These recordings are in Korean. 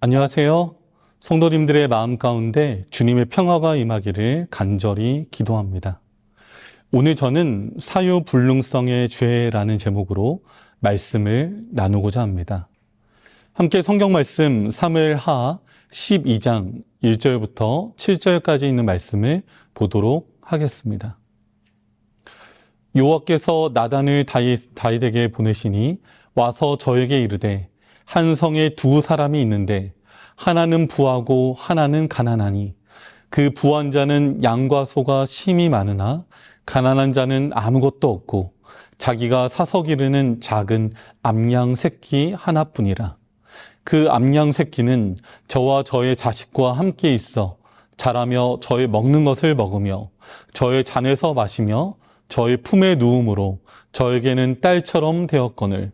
안녕하세요. 성도님들의 마음 가운데 주님의 평화가 임하기를 간절히 기도합니다. 오늘 저는 사유불능성의 죄라는 제목으로 말씀을 나누고자 합니다. 함께 성경 말씀 사무엘하 12장 1절부터 7절까지 있는 말씀을 보도록 하겠습니다. 여호와께서 나단을 다윗에게 보내시니 와서 저에게 이르되 한 성에 두 사람이 있는데 하나는 부하고 하나는 가난하니 그 부한 자는 양과 소가 심이 많으나 가난한 자는 아무것도 없고 자기가 사서 기르는 작은 암양 새끼 하나뿐이라. 그 암양 새끼는 저와 저의 자식과 함께 있어 자라며 저의 먹는 것을 먹으며 저의 잔에서 마시며 저의 품에 누움으로 저에게는 딸처럼 되었거늘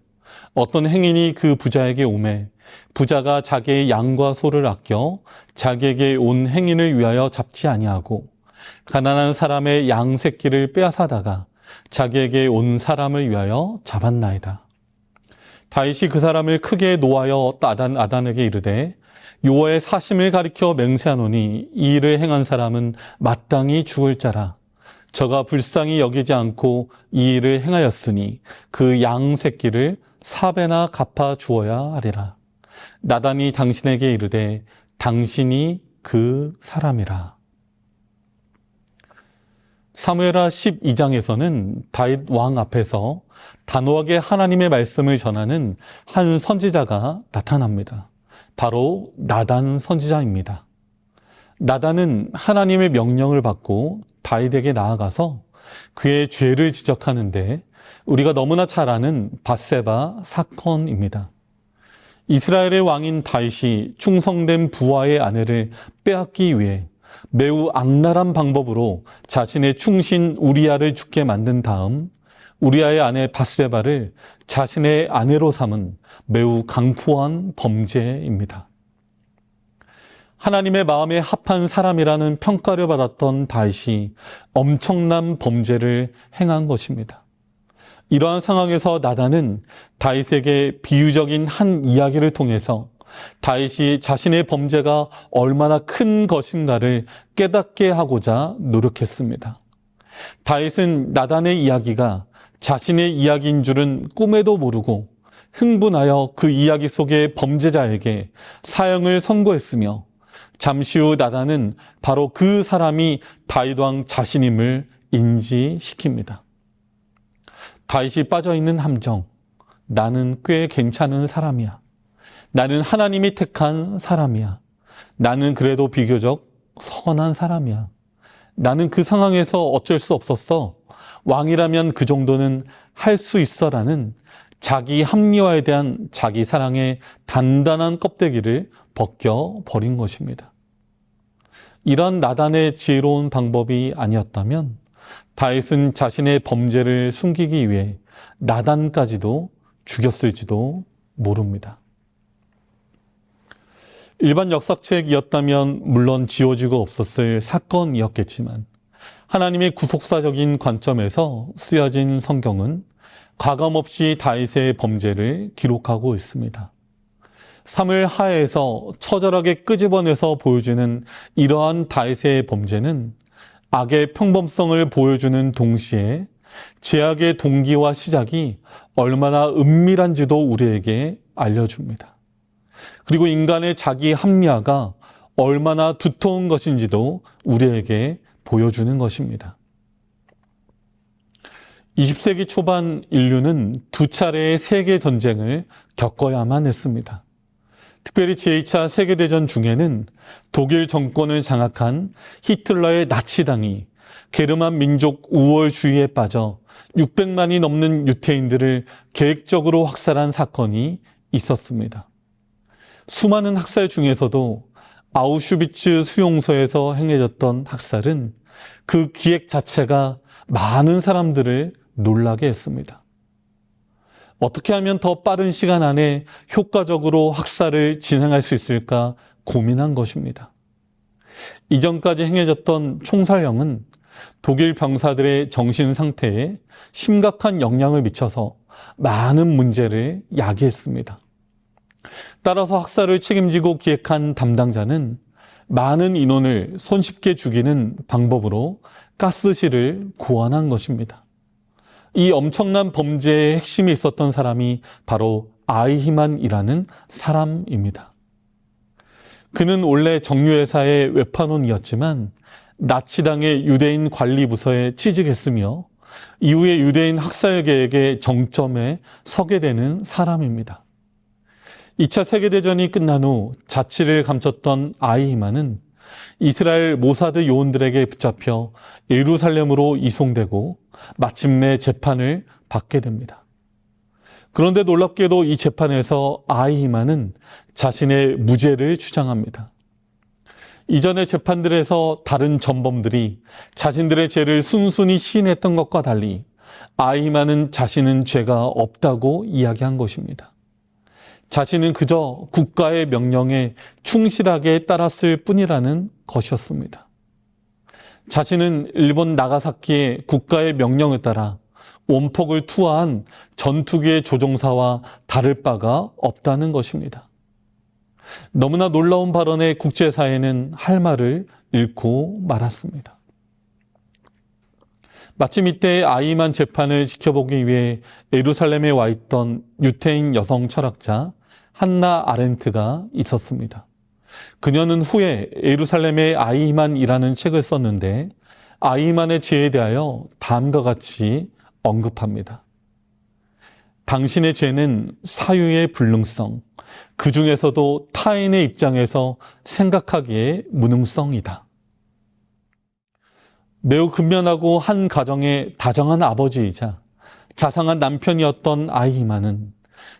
어떤 행인이 그 부자에게 오매 부자가 자기의 양과 소를 아껴 자기에게 온 행인을 위하여 잡지 아니하고 가난한 사람의 양 새끼를 빼앗아다가 자기에게 온 사람을 위하여 잡았나이다. 다윗이 그 사람을 크게 노하여 나단에게 이르되 여호와의 사심을 가리켜 맹세하노니 이 일을 행한 사람은 마땅히 죽을 자라. 저가 불쌍히 여기지 않고 이 일을 행하였으니 그 양 새끼를 4배나 갚아 주어야 하리라. 나단이 당신에게 이르되 당신이 그 사람이라. 사무엘하 12장에서는 다윗 왕 앞에서 단호하게 하나님의 말씀을 전하는 한 선지자가 나타납니다. 바로 나단 선지자입니다. 나단은 하나님의 명령을 받고 다윗에게 나아가서 그의 죄를 지적하는데 우리가 너무나 잘 아는 밧세바 사건입니다. 이스라엘의 왕인 다윗이 충성된 부하의 아내를 빼앗기 위해 매우 악랄한 방법으로 자신의 충신 우리아를 죽게 만든 다음 우리아의 아내 밧세바를 자신의 아내로 삼은 매우 강포한 범죄입니다. 하나님의 마음에 합한 사람이라는 평가를 받았던 다윗이 엄청난 범죄를 행한 것입니다. 이러한 상황에서 나단은 다윗에게 비유적인 한 이야기를 통해서 다윗이 자신의 범죄가 얼마나 큰 것인가를 깨닫게 하고자 노력했습니다. 다윗은 나단의 이야기가 자신의 이야기인 줄은 꿈에도 모르고 흥분하여 그 이야기 속의 범죄자에게 사형을 선고했으며 잠시 후 나단은 바로 그 사람이 다윗 왕 자신임을 인지시킵니다. 다윗이 빠져있는 함정, 나는 꽤 괜찮은 사람이야. 나는 하나님이 택한 사람이야. 나는 그래도 비교적 선한 사람이야. 나는 그 상황에서 어쩔 수 없었어. 왕이라면 그 정도는 할 수 있어라는 자기 합리화에 대한 자기 사랑의 단단한 껍데기를 벗겨버린 것입니다. 이런 나단의 지혜로운 방법이 아니었다면 다윗은 자신의 범죄를 숨기기 위해 나단까지도 죽였을지도 모릅니다. 일반 역사책이었다면 물론 지워지고 없었을 사건이었겠지만 하나님의 구속사적인 관점에서 쓰여진 성경은 가감없이 다윗의 범죄를 기록하고 있습니다. 사무엘하에서 처절하게 끄집어내서 보여주는 이러한 다윗의 범죄는 악의 평범성을 보여주는 동시에 죄악의 동기와 시작이 얼마나 은밀한지도 우리에게 알려줍니다. 그리고 인간의 자기 합리화가 얼마나 두터운 것인지도 우리에게 보여주는 것입니다. 20세기 초반 인류는 두 차례의 세계 전쟁을 겪어야만 했습니다. 특별히 제2차 세계대전 중에는 독일 정권을 장악한 히틀러의 나치당이 게르만 민족 우월주의에 빠져 600만이 넘는 유태인들을 계획적으로 학살한 사건이 있었습니다. 수많은 학살 중에서도 아우슈비츠 수용소에서 행해졌던 학살은 그 기획 자체가 많은 사람들을 놀라게 했습니다. 어떻게 하면 더 빠른 시간 안에 효과적으로 학살을 진행할 수 있을까 고민한 것입니다. 이전까지 행해졌던 총살령은 독일 병사들의 정신 상태에 심각한 영향을 미쳐서 많은 문제를 야기했습니다. 따라서 학살을 책임지고 기획한 담당자는 많은 인원을 손쉽게 죽이는 방법으로 가스실을 고안한 것입니다. 이 엄청난 범죄의 핵심이 있었던 사람이 바로 아이히만이라는 사람입니다. 그는 원래 정유회사의 외판원이었지만 나치당의 유대인 관리부서에 취직했으며 이후에 유대인 학살 계획의 정점에 서게 되는 사람입니다. 2차 세계대전이 끝난 후 자치를 감췄던 아이히만은 이스라엘 모사드 요원들에게 붙잡혀 예루살렘으로 이송되고 마침내 재판을 받게 됩니다. 그런데 놀랍게도 이 재판에서 아이히만은 자신의 무죄를 주장합니다. 이전의 재판들에서 다른 전범들이 자신들의 죄를 순순히 시인했던 것과 달리 아이히만은 자신은 죄가 없다고 이야기한 것입니다. 자신은 그저 국가의 명령에 충실하게 따랐을 뿐이라는 것이었습니다. 자신은 일본 나가사키의 국가의 명령에 따라 원폭을 투하한 전투기의 조종사와 다를 바가 없다는 것입니다. 너무나 놀라운 발언에 국제사회는 할 말을 잃고 말았습니다. 마침 이때 아이히만 재판을 지켜보기 위해 예루살렘에 와 있던 유태인 여성 철학자 한나 아렌트가 있었습니다. 그녀는 후에 예루살렘의 아이히만이라는 책을 썼는데 아이히만의 죄에 대하여 다음과 같이 언급합니다. 당신의 죄는 사유의 불능성, 그 중에서도 타인의 입장에서 생각하기에 무능성이다. 매우 근면하고 한 가정의 다정한 아버지이자 자상한 남편이었던 아이히만은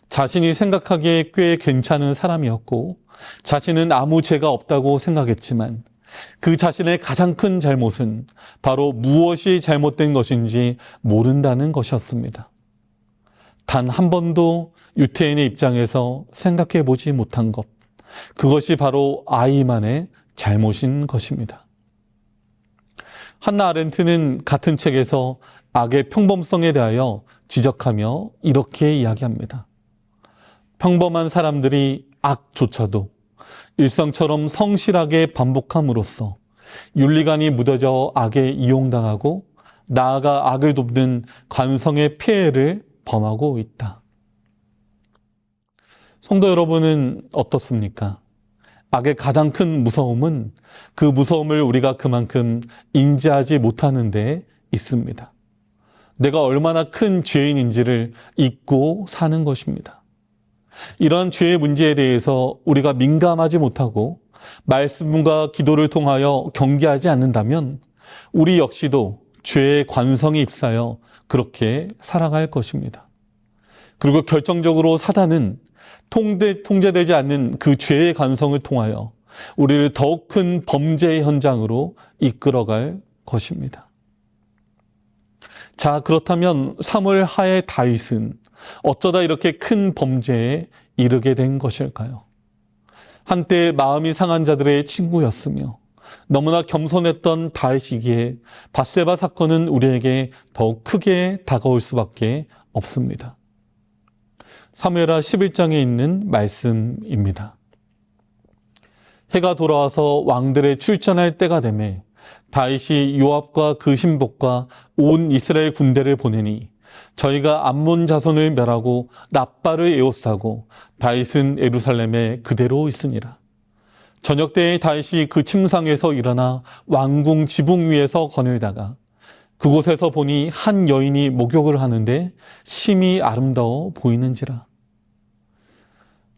자신이 생각하기에 꽤 괜찮은 사람이었고 자신은 아무 죄가 없다고 생각했지만 그 자신의 가장 큰 잘못은 바로 무엇이 잘못된 것인지 모른다는 것이었습니다. 단 한 번도 유태인의 입장에서 생각해 보지 못한 것, 그것이 바로 아이히만의 잘못인 것입니다. 한나 아렌트는 같은 책에서 악의 평범성에 대하여 지적하며 이렇게 이야기합니다. 평범한 사람들이 악조차도 일상처럼 성실하게 반복함으로써 윤리관이 무뎌져 악에 이용당하고 나아가 악을 돕는 관성의 폐해를 범하고 있다. 성도 여러분은 어떻습니까? 악의 가장 큰 무서움은 그 무서움을 우리가 그만큼 인지하지 못하는 데 있습니다. 내가 얼마나 큰 죄인인지를 잊고 사는 것입니다. 이러한 죄의 문제에 대해서 우리가 민감하지 못하고 말씀과 기도를 통하여 경계하지 않는다면 우리 역시도 죄의 관성이 휩싸여 그렇게 살아갈 것입니다. 그리고 결정적으로 사단은 통제되지 않는 그 죄의 관성을 통하여 우리를 더욱 큰 범죄의 현장으로 이끌어갈 것입니다. 자, 그렇다면 사무엘 하의 다윗은 어쩌다 이렇게 큰 범죄에 이르게 된 것일까요? 한때 마음이 상한 자들의 친구였으며 너무나 겸손했던 다윗이기에 밧세바 사건은 우리에게 더욱 크게 다가올 수밖에 없습니다. 사무엘하 11장에 있는 말씀입니다. 해가 돌아와서 왕들의 출전할 때가 되매 다윗이 요압과 그 신복과 온 이스라엘 군대를 보내니 저희가 암몬 자손을 멸하고 랍바를 에워싸고 다윗은 예루살렘에 그대로 있으니라. 저녁 때에 다윗이 그 침상에서 일어나 왕궁 지붕 위에서 거닐다가 그곳에서 보니 한 여인이 목욕을 하는데 심히 아름다워 보이는지라.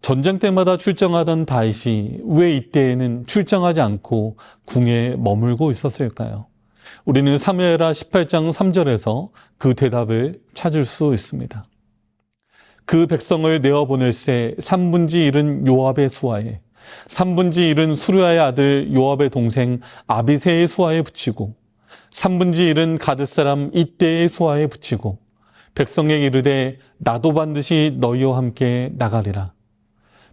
전쟁 때마다 출정하던 다윗이 왜 이때에는 출정하지 않고 궁에 머물고 있었을까요? 우리는 사무엘하 18장 3절에서 그 대답을 찾을 수 있습니다. 그 백성을 내어보낼새 3분지 1은 요압의 수하에 3분지 1은 수르야의 아들 요압의 동생 아비새의 수하에 붙이고 3분지 1은 가드 사람 이때의 수하에 붙이고 백성에게 이르되 나도 반드시 너희와 함께 나가리라.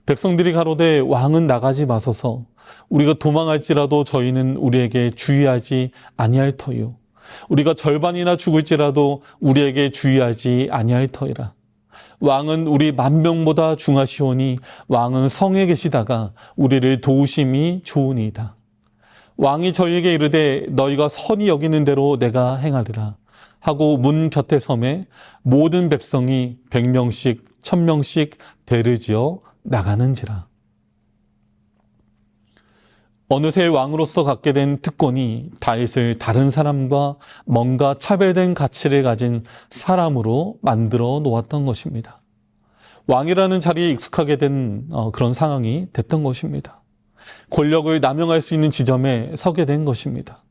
백성들이 가로되 왕은 나가지 마소서. 우리가 도망할지라도 저희는 우리에게 주의하지 아니할 터이요. 우리가 절반이나 죽을지라도 우리에게 주의하지 아니할 터이라. 왕은 우리 만명보다 중하시오니 왕은 성에 계시다가 우리를 도우심이 좋으니이다. 왕이 저희에게 이르되 너희가 선히 여기는 대로 내가 행하리라 하고 문 곁에 섬에 모든 백성이 100명씩 1000명씩 대를 지어 나가는지라. 어느새 왕으로서 갖게 된 특권이 다윗을 다른 사람과 뭔가 차별된 가치를 가진 사람으로 만들어 놓았던 것입니다. 왕이라는 자리에 익숙하게 된 그런 상황이 됐던 것입니다. 권력을 남용할 수 있는 지점에 서게 된 것입니다.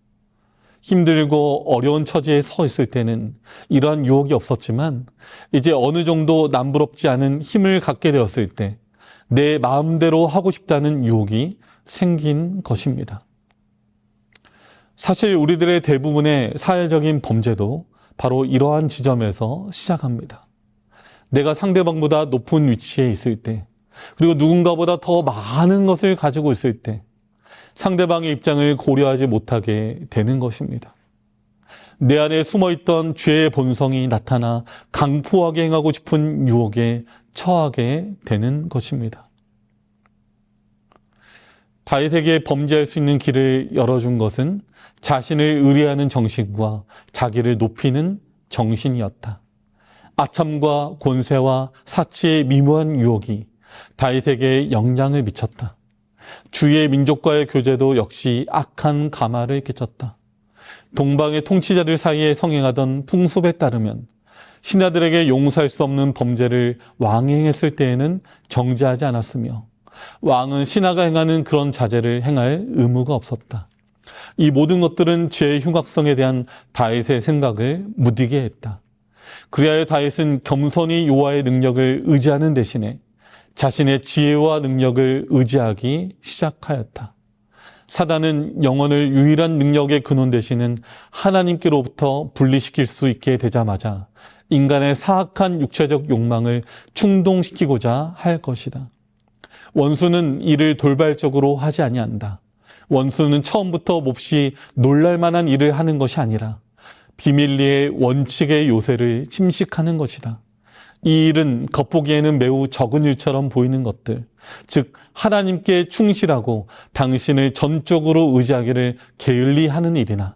힘들고 어려운 처지에 서 있을 때는 이러한 유혹이 없었지만 이제 어느 정도 남부럽지 않은 힘을 갖게 되었을 때 내 마음대로 하고 싶다는 유혹이 생긴 것입니다. 사실 우리들의 대부분의 사회적인 범죄도 바로 이러한 지점에서 시작합니다. 내가 상대방보다 높은 위치에 있을 때, 그리고 누군가보다 더 많은 것을 가지고 있을 때 상대방의 입장을 고려하지 못하게 되는 것입니다. 내 안에 숨어있던 죄의 본성이 나타나 강포하게 행하고 싶은 유혹에 처하게 되는 것입니다. 다윗에게 범죄할 수 있는 길을 열어준 것은 자신을 의뢰하는 정신과 자기를 높이는 정신이었다. 아첨과 권세와 사치의 미묘한 유혹이 다윗에게 영향을 미쳤다. 주의 민족과의 교제도 역시 악한 가마를 끼쳤다. 동방의 통치자들 사이에 성행하던 풍습에 따르면 신하들에게 용서할 수 없는 범죄를 왕이 행했을 때에는 정죄하지 않았으며 왕은 신하가 행하는 그런 자제를 행할 의무가 없었다. 이 모든 것들은 죄의 흉악성에 대한 다윗의 생각을 무디게 했다. 그리하여 다윗은 겸손히 여호와의 능력을 의지하는 대신에 자신의 지혜와 능력을 의지하기 시작하였다. 사단은 영혼을 유일한 능력의 근원 되시는 하나님께로부터 분리시킬 수 있게 되자마자 인간의 사악한 육체적 욕망을 충동시키고자 할 것이다. 원수는 이를 돌발적으로 하지 아니한다. 원수는 처음부터 몹시 놀랄 만한 일을 하는 것이 아니라 비밀리에 원칙의 요새를 침식하는 것이다. 이 일은 겉보기에는 매우 적은 일처럼 보이는 것들, 즉 하나님께 충실하고 당신을 전적으로 의지하기를 게을리 하는 일이나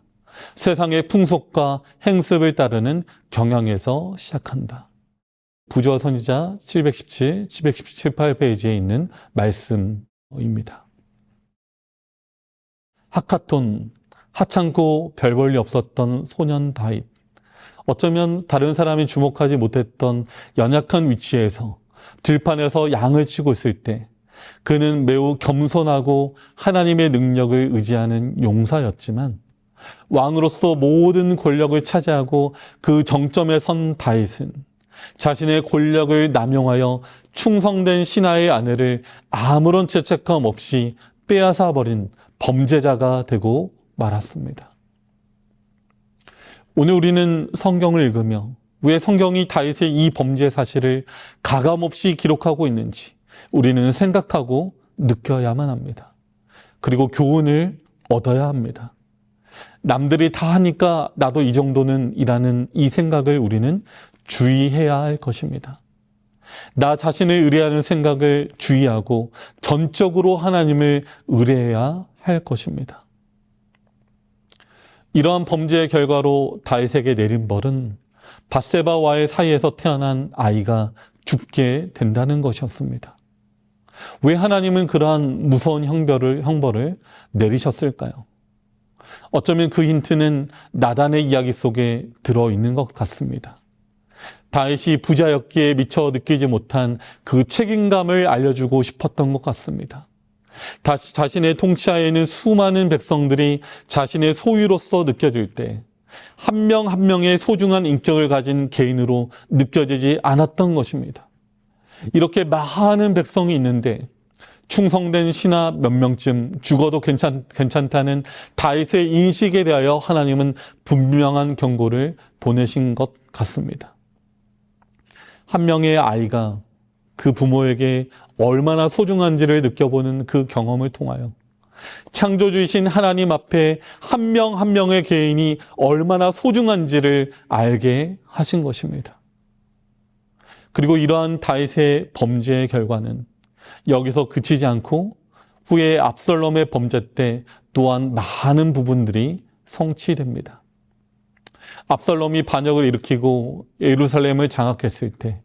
세상의 풍속과 행습을 따르는 경향에서 시작한다. 부조화 선지자 717, 718페이지에 있는 말씀입니다. 하카톤, 하찮고 별 볼일 없었던 소년 다윗. 어쩌면 다른 사람이 주목하지 못했던 연약한 위치에서 들판에서 양을 치고 있을 때 그는 매우 겸손하고 하나님의 능력을 의지하는 용사였지만 왕으로서 모든 권력을 차지하고 그 정점에 선 다윗은 자신의 권력을 남용하여 충성된 신하의 아내를 아무런 죄책감 없이 빼앗아 버린 범죄자가 되고 말았습니다. 오늘 우리는 성경을 읽으며 왜 성경이 다윗의 이 범죄 사실을 가감없이 기록하고 있는지 우리는 생각하고 느껴야만 합니다. 그리고 교훈을 얻어야 합니다. 남들이 다 하니까 나도 이 정도는 이라는 이 생각을 우리는 주의해야 할 것입니다. 나 자신을 의뢰하는 생각을 주의하고 전적으로 하나님을 의뢰해야 할 것입니다. 이러한 범죄의 결과로 다윗에게 내린 벌은 밧세바와의 사이에서 태어난 아이가 죽게 된다는 것이었습니다. 왜 하나님은 그러한 무서운 형벌을 내리셨을까요? 어쩌면 그 힌트는 나단의 이야기 속에 들어있는 것 같습니다. 다윗이 부자였기에 미처 느끼지 못한 그 책임감을 알려주고 싶었던 것 같습니다. 자신의 통치하에 있는 수많은 백성들이 자신의 소유로서 느껴질 때 한 명 한 명의 소중한 인격을 가진 개인으로 느껴지지 않았던 것입니다. 이렇게 많은 백성이 있는데 충성된 신하 몇 명쯤 죽어도 괜찮다는 다윗의 인식에 대하여 하나님은 분명한 경고를 보내신 것 같습니다. 한 명의 아이가 그 부모에게 얼마나 소중한지를 느껴보는 그 경험을 통하여 창조주이신 하나님 앞에 한 명 한 명의 개인이 얼마나 소중한지를 알게 하신 것입니다. 그리고 이러한 다윗의 범죄의 결과는 여기서 그치지 않고 후에 압살롬의 범죄 때 또한 많은 부분들이 성취됩니다. 압살롬이 반역을 일으키고 예루살렘을 장악했을 때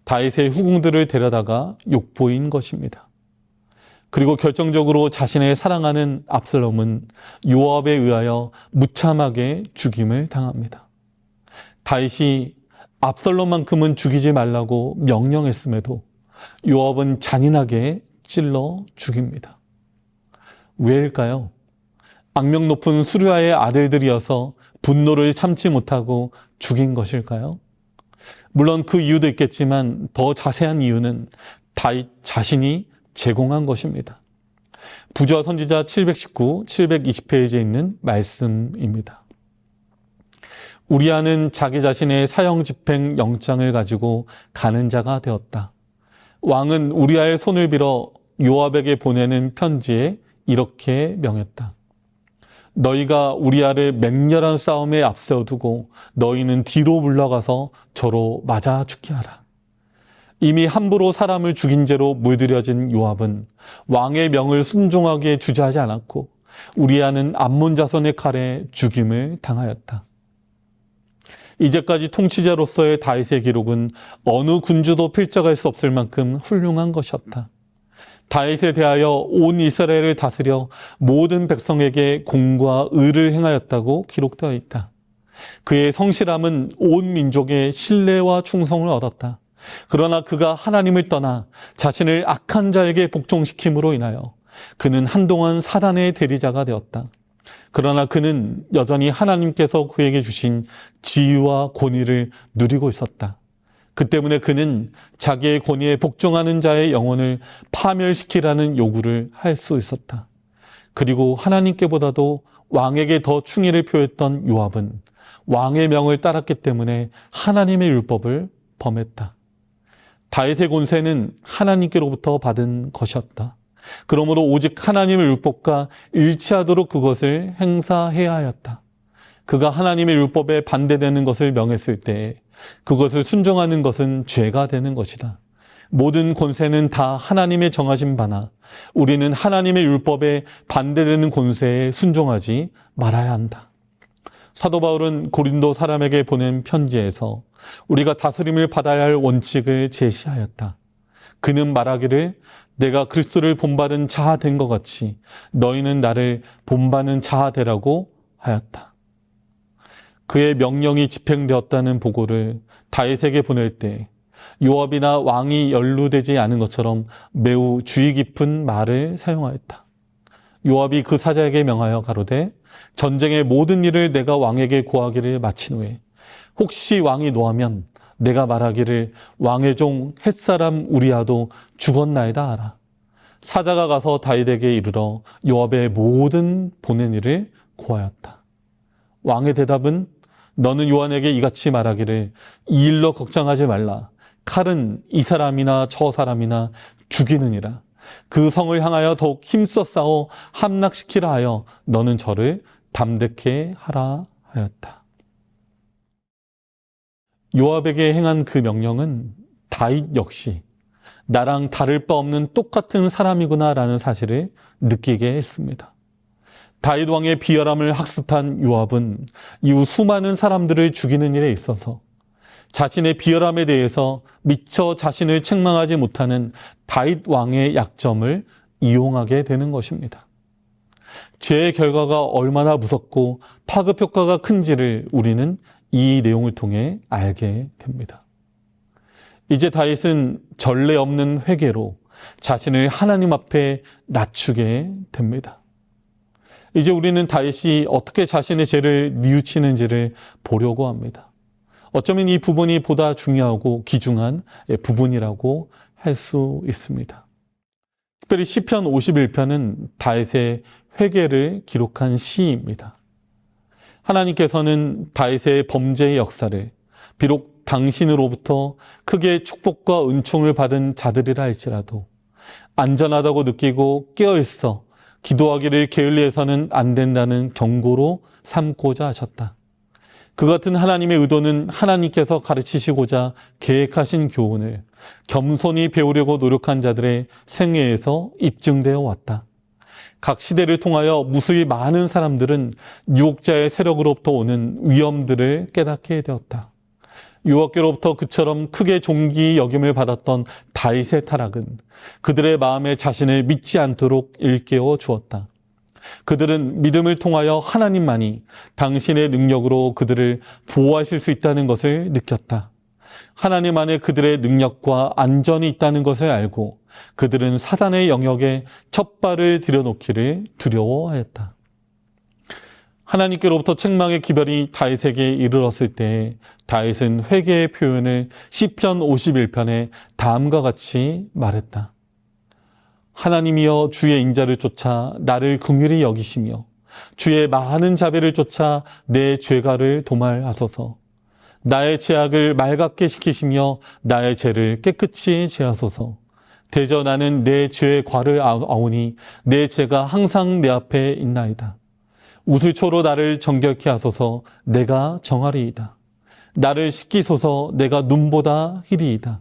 다윗의 후궁들을 데려다가 욕보인 것입니다. 그리고 결정적으로 자신의 사랑하는 압살롬은 요압에 의하여 무참하게 죽임을 당합니다. 다윗이 압살롬만큼은 죽이지 말라고 명령했음에도 요압은 잔인하게 찔러 죽입니다. 왜일까요? 악명 높은 수르야의 아들들이어서 분노를 참지 못하고 죽인 것일까요? 물론 그 이유도 있겠지만 더 자세한 이유는 다윗 자신이 제공한 것입니다. 부조와 선지자 719, 720페이지에 있는 말씀입니다. 우리아는 자기 자신의 사형 집행 영장을 가지고 가는 자가 되었다. 왕은 우리아의 손을 빌어 요압에게 보내는 편지에 이렇게 명했다. 너희가 우리아를 맹렬한 싸움에 앞세워두고 너희는 뒤로 물러가서 저로 맞아 죽게 하라. 이미 함부로 사람을 죽인 죄로 물들여진 요압은 왕의 명을 순종하게 주저하지 않았고 우리아는 암몬 자손의 칼에 죽임을 당하였다. 이제까지 통치자로서의 다윗의 기록은 어느 군주도 필적할 수 없을 만큼 훌륭한 것이었다. 다윗에 대하여 온 이스라엘을 다스려 모든 백성에게 공과 의를 행하였다고 기록되어 있다. 그의 성실함은 온 민족의 신뢰와 충성을 얻었다. 그러나 그가 하나님을 떠나 자신을 악한 자에게 복종시킴으로 인하여 그는 한동안 사단의 대리자가 되었다. 그러나 그는 여전히 하나님께서 그에게 주신 지위와 권위를 누리고 있었다. 그 때문에 그는 자기의 권위에 복종하는 자의 영혼을 파멸시키라는 요구를 할 수 있었다. 그리고 하나님께보다도 왕에게 더 충의를 표했던 요압은 왕의 명을 따랐기 때문에 하나님의 율법을 범했다. 다윗의 권세는 하나님께로부터 받은 것이었다. 그러므로 오직 하나님의 율법과 일치하도록 그것을 행사해야 하였다. 그가 하나님의 율법에 반대되는 것을 명했을 때 그것을 순종하는 것은 죄가 되는 것이다. 모든 권세는 다 하나님의 정하신 바나 우리는 하나님의 율법에 반대되는 권세에 순종하지 말아야 한다. 사도 바울은 고린도 사람에게 보낸 편지에서 우리가 다스림을 받아야 할 원칙을 제시하였다. 그는 말하기를 내가 그리스도를 본받은 자 된 것 같이 너희는 나를 본받는 자 되라고 하였다. 그의 명령이 집행되었다는 보고를 다윗에게 보낼 때 요압이나 왕이 연루되지 않은 것처럼 매우 주의 깊은 말을 사용하였다. 요압이 그 사자에게 명하여 가로되 전쟁의 모든 일을 내가 왕에게 고하기를 마친 후에 혹시 왕이 노하면 내가 말하기를 왕의 종 햇사람 우리아도 죽었나이다 하라. 사자가 가서 다윗에게 이르러 요압의 모든 보낸 일을 고하였다. 왕의 대답은 너는 요압에게 이같이 말하기를 이 일로 걱정하지 말라. 칼은 이 사람이나 저 사람이나 죽이느니라. 그 성을 향하여 더욱 힘써 싸워 함락시키라 하여 너는 저를 담대케 하라 하였다. 요압에게 행한 그 명령은 다윗 역시 나랑 다를 바 없는 똑같은 사람이구나라는 사실을 느끼게 했습니다. 다윗 왕의 비열함을 학습한 요압은 이후 수많은 사람들을 죽이는 일에 있어서 자신의 비열함에 대해서 미처 자신을 책망하지 못하는 다윗 왕의 약점을 이용하게 되는 것입니다. 죄의 결과가 얼마나 무섭고 파급 효과가 큰지를 우리는 이 내용을 통해 알게 됩니다. 이제 다윗은 전례 없는 회개로 자신을 하나님 앞에 낮추게 됩니다. 이제 우리는 다윗이 어떻게 자신의 죄를 뉘우치는지를 보려고 합니다. 어쩌면 이 부분이 보다 중요하고 귀중한 부분이라고 할 수 있습니다. 특별히 시편 51편은 다윗의 회개를 기록한 시입니다. 하나님께서는 다윗의 범죄의 역사를 비록 당신으로부터 크게 축복과 은총을 받은 자들이라 할지라도 안전하다고 느끼고 깨어있어 기도하기를 게을리해서는 안 된다는 경고로 삼고자 하셨다. 그 같은 하나님의 의도는 하나님께서 가르치시고자 계획하신 교훈을 겸손히 배우려고 노력한 자들의 생애에서 입증되어 왔다. 각 시대를 통하여 무수히 많은 사람들은 유혹자의 세력으로부터 오는 위험들을 깨닫게 되었다. 유혹교로부터 그처럼 크게 존귀 여김을 받았던 다윗의 타락은 그들의 마음에 자신을 믿지 않도록 일깨워 주었다. 그들은 믿음을 통하여 하나님만이 당신의 능력으로 그들을 보호하실 수 있다는 것을 느꼈다. 하나님 안에 그들의 능력과 안전이 있다는 것을 알고 그들은 사단의 영역에 첫 발을 들여놓기를 두려워하였다. 하나님께로부터 책망의 기별이 다윗에게 이르렀을 때 다윗은 회개의 표현을 시편 51편에 다음과 같이 말했다. 하나님이여 주의 인자를 쫓아 나를 긍휼히 여기시며 주의 많은 자비를 쫓아 내 죄가를 도말하소서. 나의 죄악을 맑게 시키시며 나의 죄를 깨끗이 제하소서. 대저 나는 내 죄의 과를 아오니 내 죄가 항상 내 앞에 있나이다. 우슬초로 나를 정결케 하소서. 내가 정하리이다. 나를 씻기소서. 내가 눈보다 희리이다.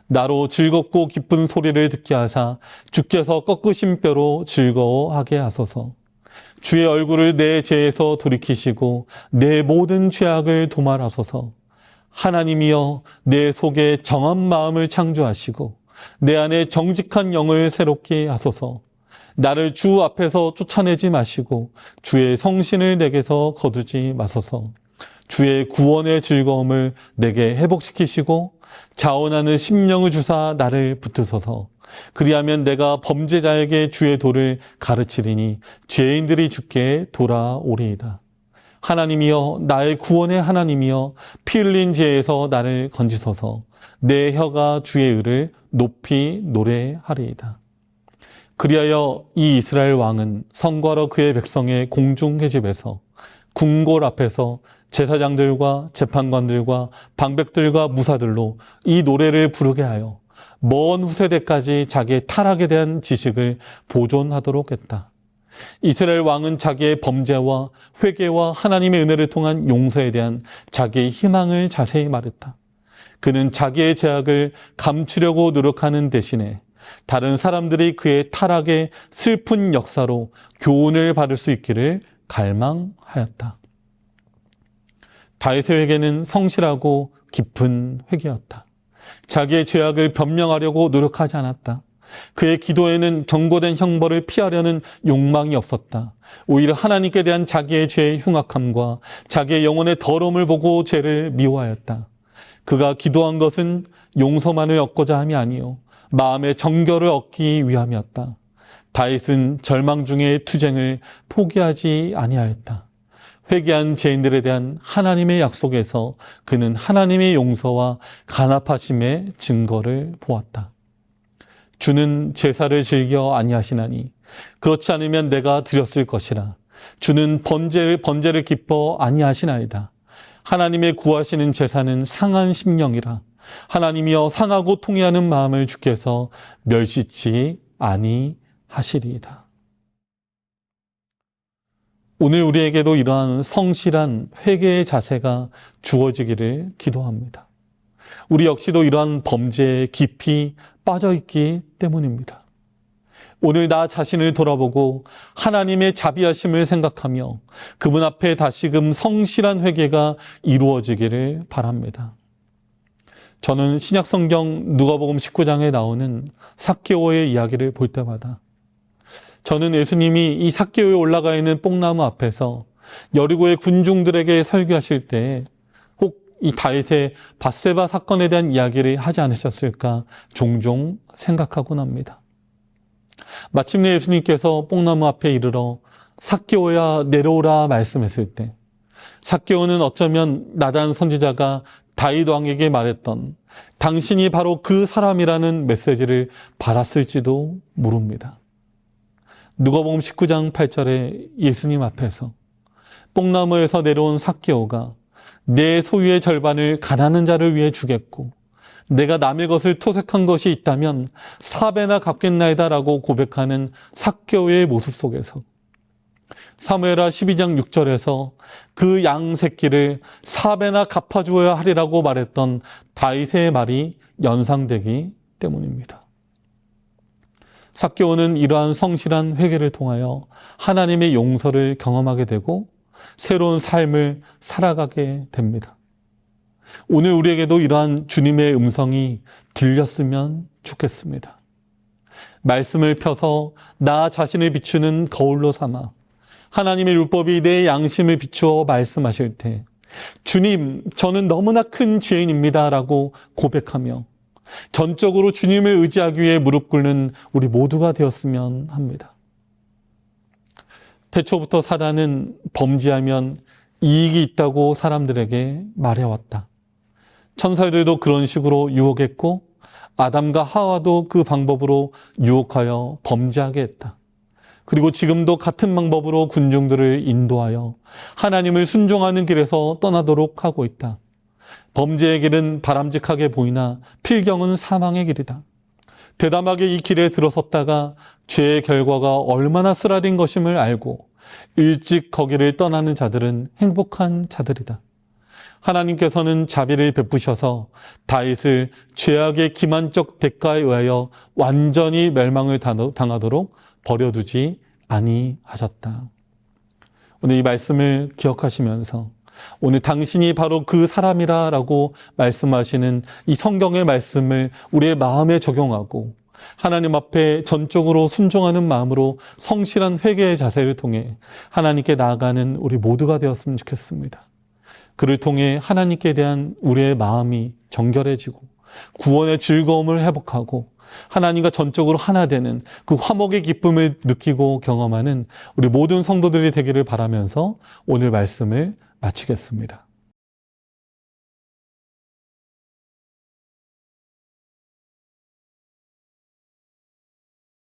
나로 즐겁고 기쁜 소리를 듣게 하사 주께서 꺾으신 뼈로 즐거워하게 하소서. 주의 얼굴을 내 죄에서 돌이키시고 내 모든 죄악을 도말하소서. 하나님이여 내 속에 정한 마음을 창조하시고 내 안에 정직한 영을 새롭게 하소서. 나를 주 앞에서 쫓아내지 마시고 주의 성신을 내게서 거두지 마소서. 주의 구원의 즐거움을 내게 회복시키시고 자원하는 심령을 주사 나를 붙드소서. 그리하면 내가 범죄자에게 주의 도를 가르치리니 죄인들이 주께 돌아오리이다. 하나님이여 나의 구원의 하나님이여 피 흘린 죄에서 나를 건지소서. 내 혀가 주의 의를 높이 노래하리이다. 그리하여 이 이스라엘 왕은 성과로 그의 백성의 공중 회집에서 궁궐 앞에서 제사장들과 재판관들과 방백들과 무사들로 이 노래를 부르게 하여 먼 후세대까지 자기의 타락에 대한 지식을 보존하도록 했다. 이스라엘 왕은 자기의 범죄와 회개와 하나님의 은혜를 통한 용서에 대한 자기의 희망을 자세히 말했다. 그는 자기의 죄악을 감추려고 노력하는 대신에 다른 사람들이 그의 타락의 슬픈 역사로 교훈을 받을 수 있기를 갈망하였다. 다윗의 회개는 성실하고 깊은 회개였다. 자기의 죄악을 변명하려고 노력하지 않았다. 그의 기도에는 경고된 형벌을 피하려는 욕망이 없었다. 오히려 하나님께 대한 자기의 죄의 흉악함과 자기의 영혼의 더러움을 보고 죄를 미워하였다. 그가 기도한 것은 용서만을 얻고자 함이 아니요 마음의 정결을 얻기 위함이었다. 다윗은 절망 중의 투쟁을 포기하지 아니하였다. 회개한 죄인들에 대한 하나님의 약속에서 그는 하나님의 용서와 간합하심의 증거를 보았다. 주는 제사를 즐겨 아니하시나니 그렇지 않으면 내가 드렸을 것이라. 주는 번제를 기뻐 아니하시나이다. 하나님의 구하시는 제사는 상한 심령이라. 하나님이여 상하고 통회하는 마음을 주께서 멸시치 아니하시리이다. 오늘 우리에게도 이러한 성실한 회개의 자세가 주어지기를 기도합니다. 우리 역시도 이러한 범죄에 깊이 빠져있기 때문입니다. 오늘 나 자신을 돌아보고 하나님의 자비하심을 생각하며 그분 앞에 다시금 성실한 회개가 이루어지기를 바랍니다. 저는 신약성경 누가복음 19장에 나오는 삭개오의 이야기를 볼 때마다 저는 예수님이 이 삭개오에 올라가 있는 뽕나무 앞에서 여리고의 군중들에게 설교하실 때 혹 이 다윗의 밧세바 사건에 대한 이야기를 하지 않으셨을까 종종 생각하곤 합니다. 마침내 예수님께서 뽕나무 앞에 이르러 삭개오야 내려오라 말씀했을 때 삭개오는 어쩌면 나단 선지자가 다윗 왕에게 말했던 당신이 바로 그 사람이라는 메시지를 받았을지도 모릅니다. 누가복음 19장 8절에 예수님 앞에서 뽕나무에서 내려온 삭개오가 내 소유의 절반을 가난한 자를 위해 주겠고 내가 남의 것을 토색한 것이 있다면 4배나 갚겠나이다 라고 고백하는 삭개오의 모습 속에서 사무엘하 12장 6절에서 그 양 새끼를 4배나 갚아주어야 하리라고 말했던 다윗의 말이 연상되기 때문입니다. 삭개오는 이러한 성실한 회개를 통하여 하나님의 용서를 경험하게 되고 새로운 삶을 살아가게 됩니다. 오늘 우리에게도 이러한 주님의 음성이 들렸으면 좋겠습니다. 말씀을 펴서 나 자신을 비추는 거울로 삼아 하나님의 율법이 내 양심을 비추어 말씀하실 때 주님, 저는 너무나 큰 죄인입니다 라고 고백하며 전적으로 주님을 의지하기 위해 무릎 꿇는 우리 모두가 되었으면 합니다. 태초부터 사단은 범죄하면 이익이 있다고 사람들에게 말해왔다. 천사들도 그런 식으로 유혹했고 아담과 하와도 그 방법으로 유혹하여 범죄하게 했다. 그리고 지금도 같은 방법으로 군중들을 인도하여 하나님을 순종하는 길에서 떠나도록 하고 있다. 범죄의 길은 바람직하게 보이나 필경은 사망의 길이다. 대담하게 이 길에 들어섰다가 죄의 결과가 얼마나 쓰라린 것임을 알고 일찍 거기를 떠나는 자들은 행복한 자들이다. 하나님께서는 자비를 베푸셔서 다윗을 죄악의 기만적 대가에 의하여 완전히 멸망을 당하도록 버려두지 아니하셨다. 오늘 이 말씀을 기억하시면서 오늘 당신이 바로 그 사람이라고 말씀하시는 이 성경의 말씀을 우리의 마음에 적용하고 하나님 앞에 전적으로 순종하는 마음으로 성실한 회개의 자세를 통해 하나님께 나아가는 우리 모두가 되었으면 좋겠습니다. 그를 통해 하나님께 대한 우리의 마음이 정결해지고 구원의 즐거움을 회복하고 하나님과 전적으로 하나 되는 그 화목의 기쁨을 느끼고 경험하는 우리 모든 성도들이 되기를 바라면서 오늘 말씀을 마치겠습니다.